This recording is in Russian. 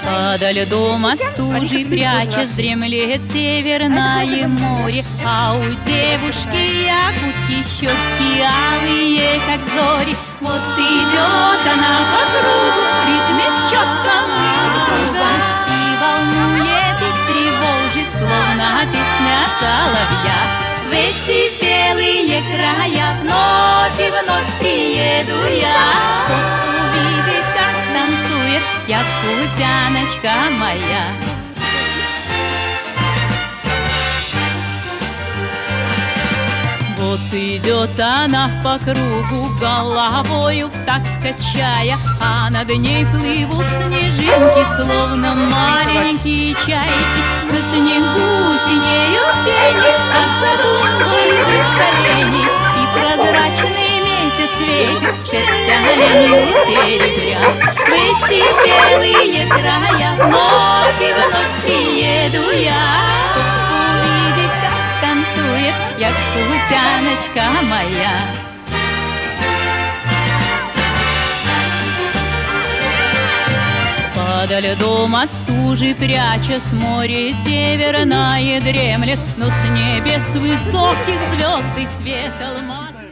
Подо льдом от стужи прячась дремлет Северное море, а у девушки якутки щеки алые, как зори. Вот идет она по кругу, ритмит четко кругом, и волнует, и тревожит, словно песня соловья. В эти белые края вновь и вновь приеду я, чтоб увидеть, как танцует якутяночка моя. Вот идет она по кругу, головою так качая, а над ней плывут снежинки, словно маленькие чайки. На снегу синеют тени от задумчивых коленей, и прозрачный месяц светит шерсть оленью серебря. В эти белые края вновь и вновь приеду я, чтоб увидеть, как танцует якутяночка моя. Подо льдом от стужи прячась, море северное дремлет, но с небес высоких звезд и свет алмаз.